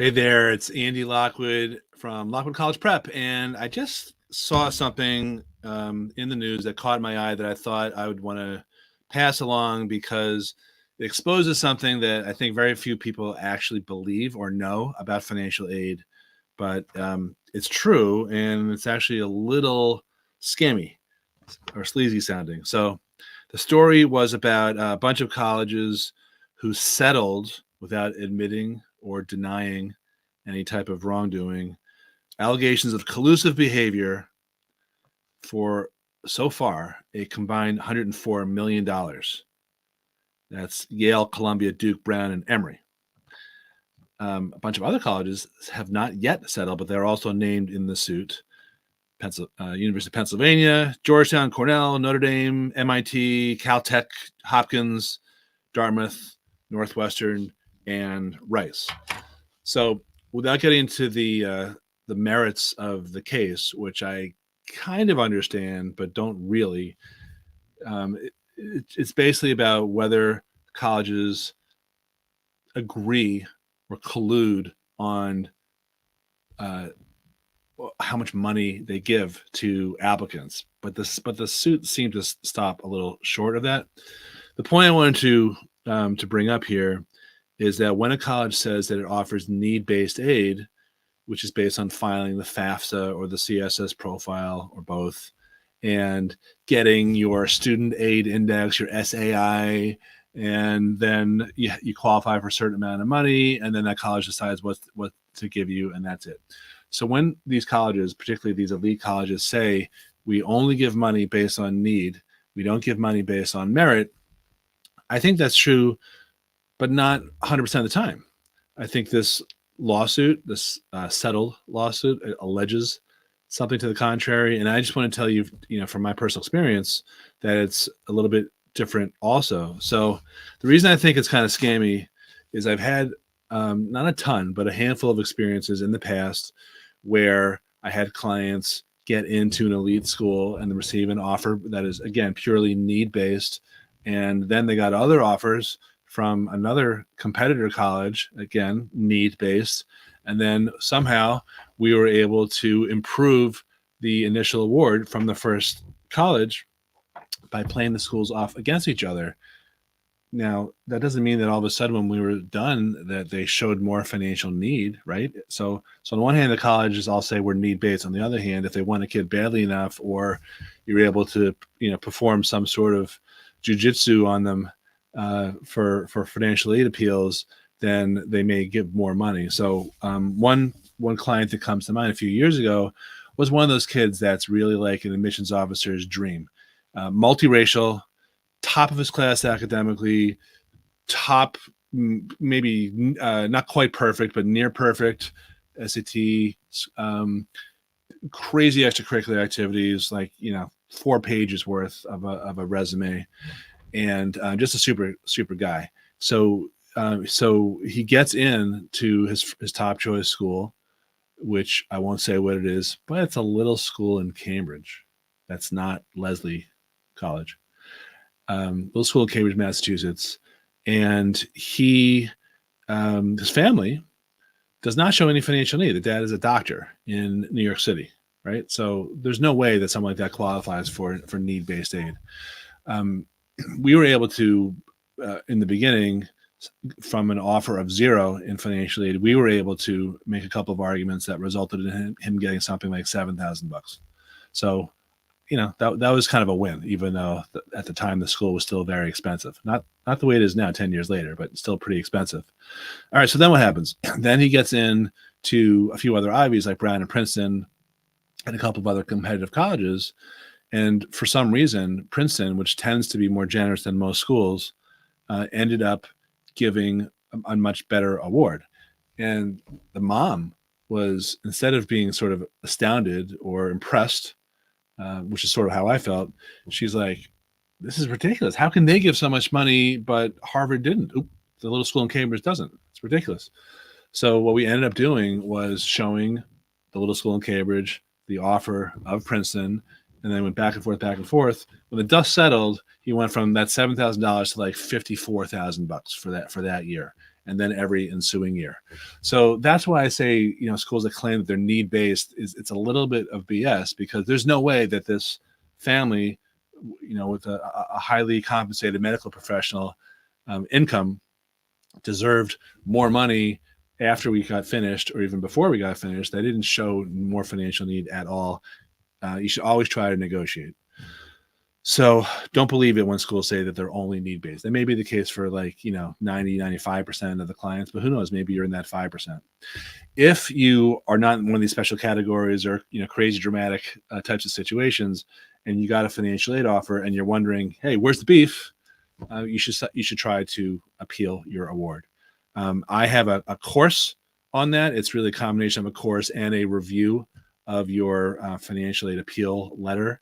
Hey there, it's Andy Lockwood from Lockwood College Prep, and I just saw something in the news that caught my eye that I thought I would want to pass along because it exposes something that I think very few people actually believe or know about financial aid, but it's true, and it's actually a little scammy or sleazy sounding. So the story was about a bunch of colleges who settled without admitting or denying any type of wrongdoing, allegations of collusive behavior for so far a combined $104 million. That's Yale, Columbia, Duke, Brown, and Emory. A bunch of other colleges have not yet settled, but they're also named in the suit. University of Pennsylvania, Georgetown, Cornell, Notre Dame, MIT, Caltech, Hopkins, Dartmouth, Northwestern, and Rice. So without getting into the merits of the case, which I kind of understand but don't really, it's basically about whether colleges agree or collude on how much money they give to applicants. But the suit seemed to stop a little short of that. The point I wanted to bring up here is that when a college says that it offers need-based aid, which is based on filing the FAFSA or the CSS profile or both, and getting your student aid index, your SAI, and then you qualify for a certain amount of money, and then that college decides what to give you, and that's it. So when these colleges, particularly these elite colleges, say we only give money based on need, we don't give money based on merit, I think that's true, but not 100% of the time. I think this lawsuit, this settled lawsuit, alleges something to the contrary. And I just want to tell you, from my personal experience, that it's a little bit different also. So the reason I think it's kind of scammy is I've had not a ton, but a handful of experiences in the past where I had clients get into an elite school and receive an offer that is, again, purely need-based. And then they got other offers from another competitor college, again, need-based. And then somehow we were able to improve the initial award from the first college by playing the schools off against each other. Now, that doesn't mean that all of a sudden when we were done that they showed more financial need, right? So on one hand, the colleges all say we're need-based. On the other hand, if they want a kid badly enough, or you're able to, perform some sort of jujitsu on them for financial aid appeals, then they may give more money. So one client that comes to mind a few years ago was one of those kids that's really like an admissions officer's dream. Multiracial, top of his class academically, top, maybe not quite perfect, but near perfect SAT, crazy extracurricular activities, like 4 pages worth of a resume, and just a super guy. So he gets in to his top choice school, which I won't say what it is, but it's a little school in Cambridge. That's not Leslie College. Little school in Cambridge, Massachusetts. And his family does not show any financial need. The dad is a doctor in New York City, right? So there's no way that someone like that qualifies for need-based aid. We were able to, in the beginning, from an offer of 0 in financial aid, we were able to make a couple of arguments that resulted in him getting something like $7,000. So, that was kind of a win, even though at the time the school was still very expensive. Not the way it is now, 10 years later, but still pretty expensive. All right, so then what happens? Then he gets in to a few other Ivies like Brown and Princeton and a couple of other competitive colleges. And for some reason, Princeton, which tends to be more generous than most schools, ended up giving a much better award. And the mom was, instead of being sort of astounded or impressed, which is sort of how I felt, she's like, this is ridiculous. How can they give so much money, but Harvard didn't? Oop, the little school in Cambridge doesn't. It's ridiculous. So what we ended up doing was showing the little school in Cambridge the offer of Princeton, and then went back and forth, back and forth. When the dust settled, he went from that $7,000 to like $54,000 for that year. and then every ensuing year. So that's why I say, schools that claim that they're need-based it's a little bit of BS, because there's no way that this family, with a highly compensated medical professional income deserved more money after we got finished or even before we got finished. They didn't show more financial need at all. You should always try to negotiate. So don't believe it when schools say that they're only need-based. That may be the case for 90, 95% of the clients, but who knows, maybe you're in that 5%. If you are not in one of these special categories or, crazy dramatic types of situations, and you got a financial aid offer and you're wondering, hey, where's the beef? You should try to appeal your award. I have a course on that. It's really a combination of a course and a review of your financial aid appeal letter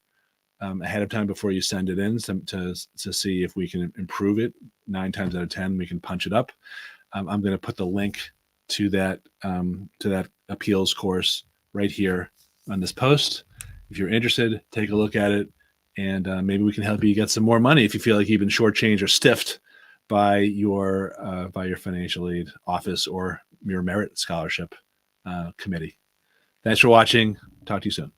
ahead of time before you send it in to see if we can improve it. 9 times out of 10, we can punch it up. I'm going to put the link to that appeals course right here on this post. If you're interested, take a look at it, and maybe we can help you get some more money if you feel like you've been shortchanged or stiffed by your financial aid office or your merit scholarship committee. Thanks for watching. Talk to you soon.